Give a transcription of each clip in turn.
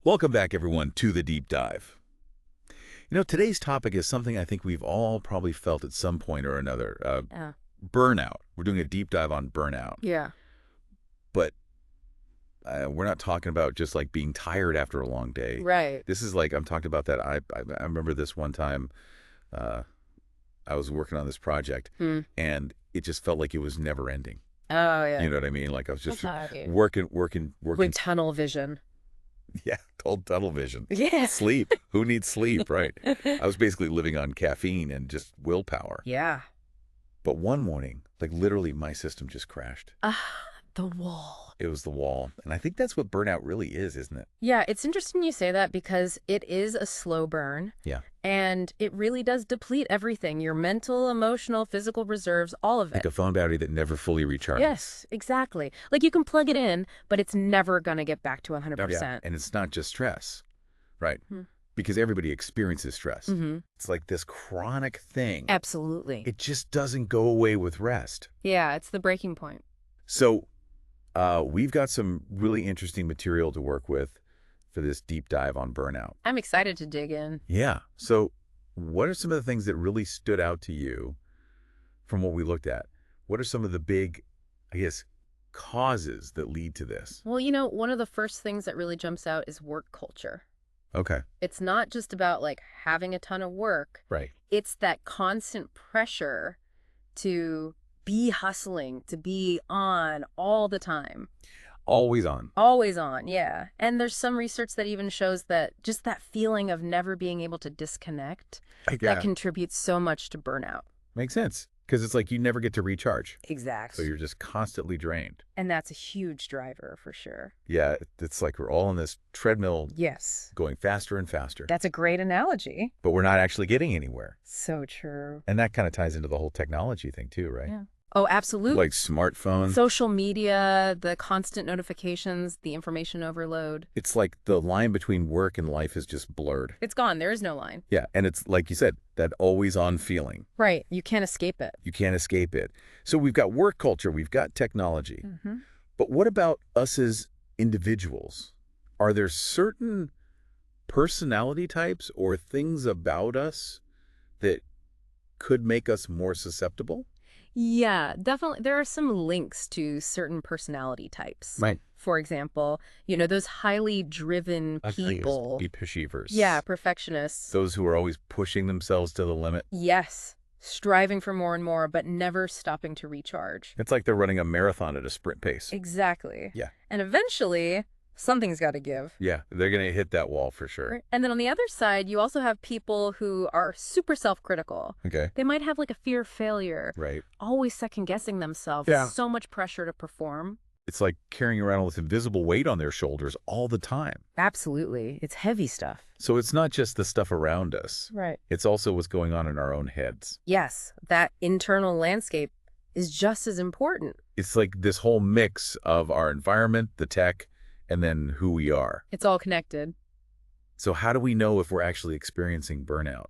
Welcome back, everyone, to the Deep Dive. Today's topic is something I think we've all probably felt at some point or another. Yeah. Burnout. We're doing a deep dive on burnout. Yeah. But we're not talking about just like being tired after a long day. Right. This is like, I'm talking about that. I remember this one time I was working on this project and it just felt like it was never ending. Oh, yeah. You know what I mean? Like I was just Okay. working. With tunnel vision. Yeah, total tunnel vision. Yeah. Sleep. Who needs sleep, right? I was basically living on caffeine and just willpower. Yeah. But one morning, like literally my system just crashed. The wall. It was the wall. And I think that's what burnout really is, isn't it? Yeah, it's interesting you say that because it is a slow burn. Yeah. And it really does deplete everything. Your mental, emotional, physical reserves, all of it. Like a phone battery that never fully recharges. Yes, exactly. Like you can plug it in, but it's never going to get back to 100%. Yeah. And it's not just stress, right? Because everybody experiences stress. It's like this chronic thing. Absolutely. It just doesn't go away with rest. Yeah, it's the breaking point. So we've got some really interesting material to work with for this deep dive on burnout. I'm excited to dig in. Yeah. So what are some of the things that really stood out to you from what we looked at? What are some of the big, I guess, causes that lead to this? Well, one of the first things that really jumps out is work culture. Okay. It's not just about like having a ton of work. Right. It's that constant pressure to be hustling, to be on all the time. Always on. Always on, yeah. And there's some research that even shows that just that feeling of never being able to disconnect, that contributes so much to burnout. Makes sense. Because it's like you never get to recharge. Exactly. So you're just constantly drained. And that's a huge driver for sure. Yeah. It's like we're all on this treadmill. Yes. Going faster and faster. That's a great analogy. But we're not actually getting anywhere. So true. And that kind of ties into the whole technology thing too, right? Yeah. Oh, absolutely. Like smartphones. Social media, the constant notifications, the information overload. It's like the line between work and life is just blurred. It's gone. There is no line. Yeah. And it's like you said, that always on feeling. Right. You can't escape it. You can't escape it. So we've got work culture, we've got technology. But what about us as individuals? Are there certain personality types or things about us that could make us more susceptible? Yeah, definitely. There are some links to certain personality types. Right. For example, those highly driven people. Be achievers. Yeah, perfectionists. Those who are always pushing themselves to the limit. Yes. Striving for more and more, but never stopping to recharge. It's like they're running a marathon at a sprint pace. Exactly. Yeah. And eventually, something's got to give. Yeah, they're going to hit that wall for sure. Right. And then on the other side, you also have people who are super self-critical. Okay. They might have like a fear of failure. Right. Always second-guessing themselves. Yeah. So much pressure to perform. It's like carrying around all this invisible weight on their shoulders all the time. Absolutely. It's heavy stuff. So it's not just the stuff around us. Right. It's also what's going on in our own heads. Yes, that internal landscape is just as important. It's like this whole mix of our environment, the tech, and then who we are. It's all connected. So how do we know if we're actually experiencing burnout?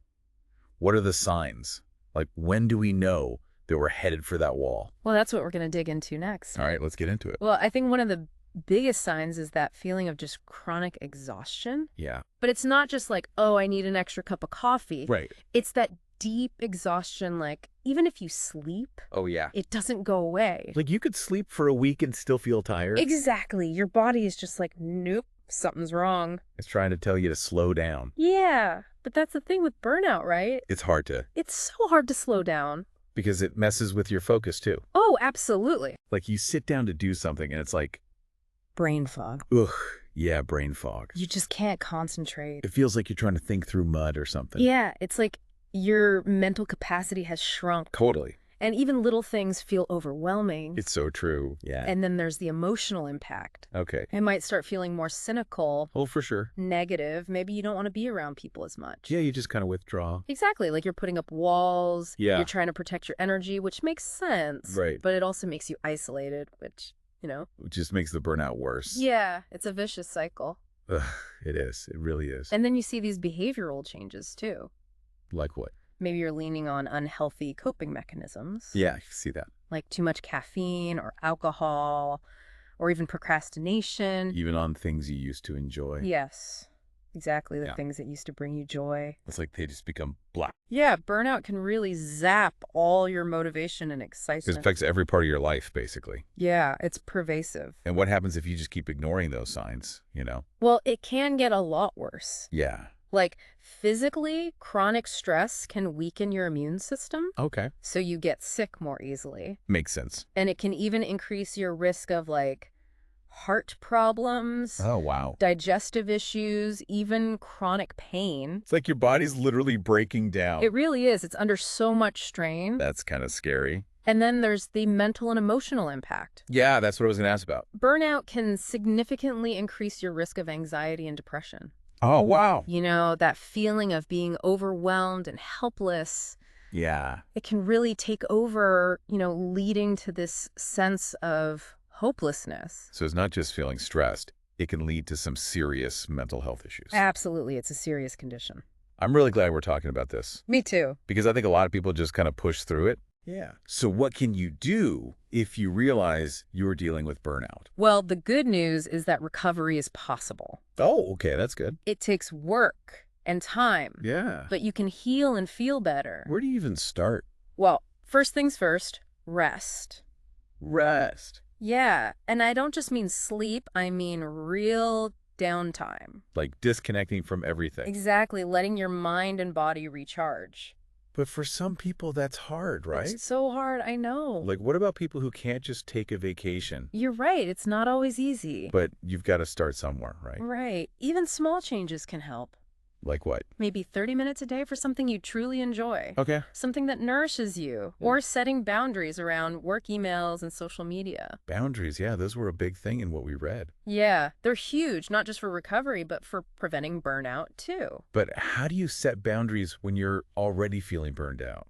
What are the signs? Like, when do we know that we're headed for that wall? Well, that's what we're going to dig into next. All right, let's get into it. Well, I think one of the biggest signs is that feeling of just chronic exhaustion. Yeah. But it's not just like, oh, I need an extra cup of coffee. Right. It's that deep exhaustion, like even if you sleep, Oh, yeah. it doesn't go away. Like you could sleep for a week and still feel tired. Exactly. Your body is just like, nope, something's wrong. It's trying to tell you to slow down. Yeah, but that's the thing with burnout, right? It's hard to. It's so hard to slow down. Because it messes with your focus too. Oh, absolutely. Like you sit down to do something and it's like, Brain fog. ugh, yeah, brain fog. You just can't concentrate. It feels like you're trying to think through mud or something. Yeah, it's like your mental capacity has shrunk. Totally. And even little things feel overwhelming. It's so true. Yeah. And then there's the emotional impact. Okay. It might start feeling more cynical, Oh, for sure. negative. Maybe you don't want to be around people as much. Yeah, you just kind of withdraw. Exactly. Like you're putting up walls. Yeah. You're trying to protect your energy, which makes sense. Right. But it also makes you isolated, which, It just makes the burnout worse. Yeah, it's a vicious cycle. Ugh, it is. It really is. And then you see these behavioral changes too. Like what? Maybe you're leaning on unhealthy coping mechanisms. Yeah, I can see that. Like too much caffeine or alcohol or even procrastination. Even on things you used to enjoy. Yes, exactly, the things that used to bring you joy. It's like they just become black. Yeah, burnout can really zap all your motivation and excitement. It affects every part of your life, basically. Yeah, it's pervasive. And what happens if you just keep ignoring those signs, Well, it can get a lot worse. Yeah. Like, physically, chronic stress can weaken your immune system. Okay. So you get sick more easily. Makes sense. And it can even increase your risk of, like, heart problems. Oh, wow. Digestive issues, even chronic pain. It's like your body's literally breaking down. It really is. It's under so much strain. That's kind of scary. And then there's the mental and emotional impact. Yeah, that's what I was going to ask about. Burnout can significantly increase your risk of anxiety and depression. Oh, wow. That feeling of being overwhelmed and helpless. Yeah. It can really take over, leading to this sense of hopelessness. So it's not just feeling stressed. It can lead to some serious mental health issues. Absolutely. It's a serious condition. I'm really glad we're talking about this. Me too. Because I think a lot of people just kind of push through it. Yeah. So what can you do if you realize you're dealing with burnout? Well, the good news is that recovery is possible. Oh, okay. That's good. It takes work and time. Yeah. But you can heal and feel better. Where do you even start? Well, first things first, rest. Rest. Yeah. And I don't just mean sleep. I mean real downtime. Like disconnecting from everything. Exactly. Letting your mind and body recharge. But for some people, that's hard, right? It's so hard, I know. Like, what about people who can't just take a vacation? You're right. It's not always easy. But you've got to start somewhere, right? Right. Even small changes can help. Like what? Maybe 30 minutes a day for something you truly enjoy. Okay. Something that nourishes you. Or setting boundaries around work emails and social media. Boundaries, yeah, those were a big thing in what we read. Yeah, they're huge, not just for recovery, but for preventing burnout, too. But how do you set boundaries when you're already feeling burned out?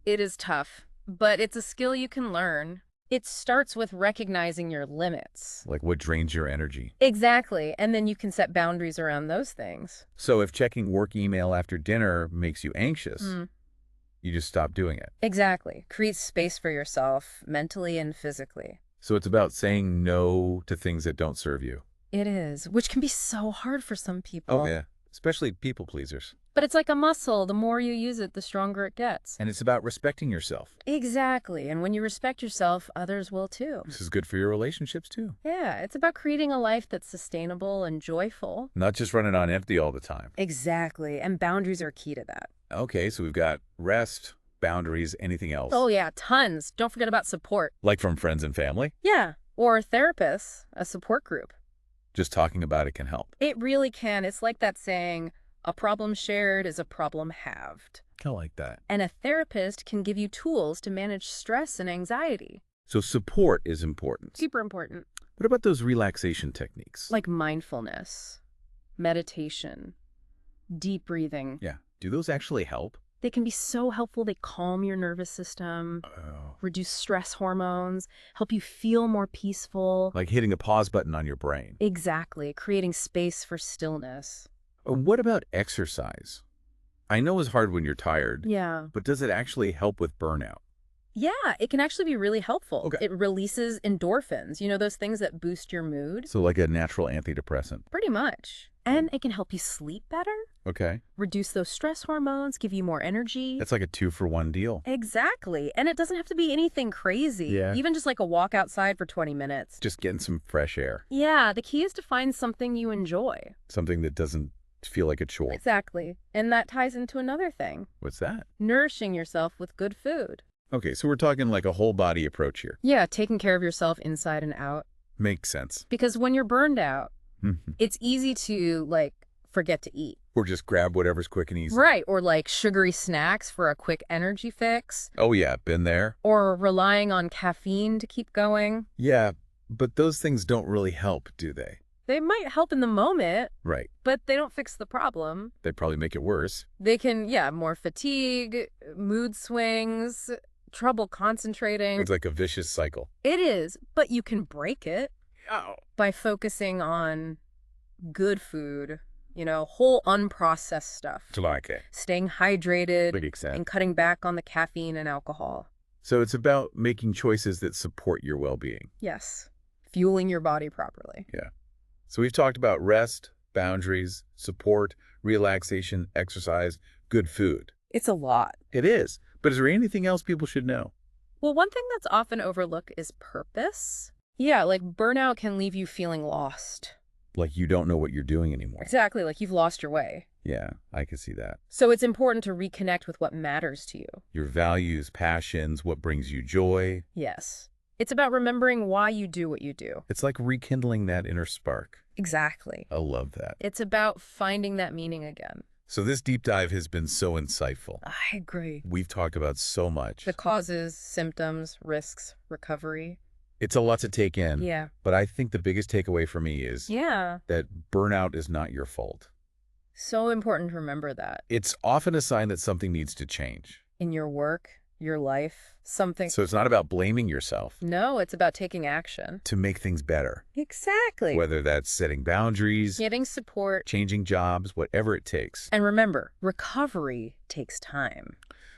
It is tough, but it's a skill you can learn. It starts with recognizing your limits. Like what drains your energy? Exactly. And then you can set boundaries around those things. So if checking work email after dinner makes you anxious, you just stop doing it. Exactly. Create space for yourself, mentally and physically. So it's about saying no to things that don't serve you. It is, which can be so hard for some people. Oh, yeah. Especially people pleasers. But it's like a muscle. The more you use it, the stronger it gets. And it's about respecting yourself. Exactly. And when you respect yourself, others will too. This is good for your relationships too. Yeah, it's about creating a life that's sustainable and joyful. Not just running on empty all the time. Exactly. And boundaries are key to that. Okay, so we've got rest, boundaries, anything else? Oh yeah, tons. Don't forget about support. Like from friends and family? Yeah. Or therapists, a support group. Just talking about it can help. It really can. It's like that saying, a problem shared is a problem halved. Kind of like that. And a therapist can give you tools to manage stress and anxiety. So support is important. Super important. What about those relaxation techniques? Like mindfulness, meditation, deep breathing. Yeah. Do those actually help? They can be so helpful. They calm your nervous system, reduce stress hormones, help you feel more peaceful. Like hitting a pause button on your brain. Exactly. Creating space for stillness. What about exercise? I know it's hard when you're tired. Yeah. But does it actually help with burnout? Yeah, it can actually be really helpful. Okay. It releases endorphins, those things that boost your mood. So like a natural antidepressant? Pretty much. And it can help you sleep better. Okay. Reduce those stress hormones, give you more energy. That's like a 2-for-1 deal. Exactly. And it doesn't have to be anything crazy. Yeah. Even just like a walk outside for 20 minutes. Just getting some fresh air. Yeah, the key is to find something you enjoy. Something that doesn't feel like a chore. Exactly. And that ties into another thing. What's that? Nourishing yourself with good food. Okay, so we're talking like a whole body approach here. Yeah, taking care of yourself inside and out. Makes sense. Because when you're burned out, it's easy to forget to eat. Or just grab whatever's quick and easy. Right, or sugary snacks for a quick energy fix. Oh yeah, been there. Or relying on caffeine to keep going. Yeah, but those things don't really help, do they? They might help in the moment. Right. But they don't fix the problem. They probably make it worse. They can, more fatigue, mood swings, trouble concentrating. It's like a vicious cycle. It is, but you can break it. Oh. By focusing on good food, whole unprocessed stuff. Like it. Staying hydrated Exactly. and cutting back on the caffeine and alcohol. So it's about making choices that support your well-being. Yes. fueling your body properly. Yeah. So we've talked about rest, boundaries, support, relaxation, exercise, good food. It's a lot. It is. But is there anything else people should know? Well, one thing that's often overlooked is purpose. Yeah, like burnout can leave you feeling lost. Like you don't know what you're doing anymore. Exactly, like you've lost your way. Yeah, I can see that. So it's important to reconnect with what matters to you. Your values, passions, what brings you joy. Yes. It's about remembering why you do what you do. It's like rekindling that inner spark. Exactly. I love that. It's about finding that meaning again. So this deep dive has been so insightful. I agree. We've talked about so much. The causes, symptoms, risks, recovery. It's a lot to take in. Yeah. But I think the biggest takeaway for me is that burnout is not your fault. So important to remember that. It's often a sign that something needs to change. In your work, your life, something. So it's not about blaming yourself. No, it's about taking action. To make things better. Exactly. Whether that's setting boundaries, getting support, changing jobs, whatever it takes. And remember, recovery takes time.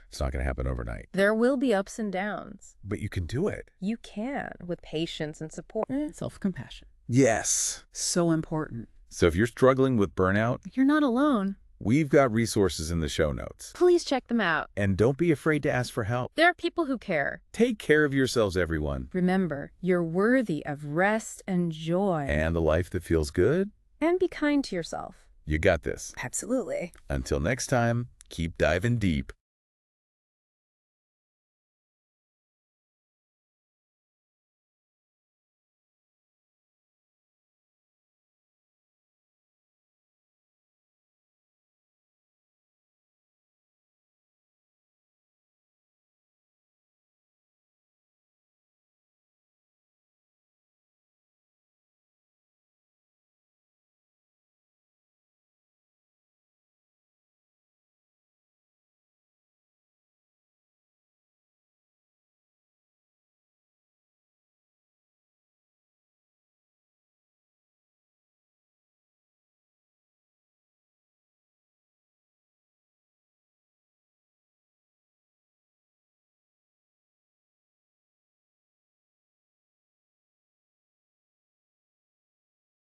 It's not going to happen overnight. There will be ups and downs. But you can do it. You can, with patience and support. Self-compassion. Yes. So important. So if you're struggling with burnout, you're not alone. We've got resources in the show notes. Please check them out. And don't be afraid to ask for help. There are people who care. Take care of yourselves, everyone. Remember, you're worthy of rest and joy. And a life that feels good. And be kind to yourself. You got this. Absolutely. Until next time, keep diving deep.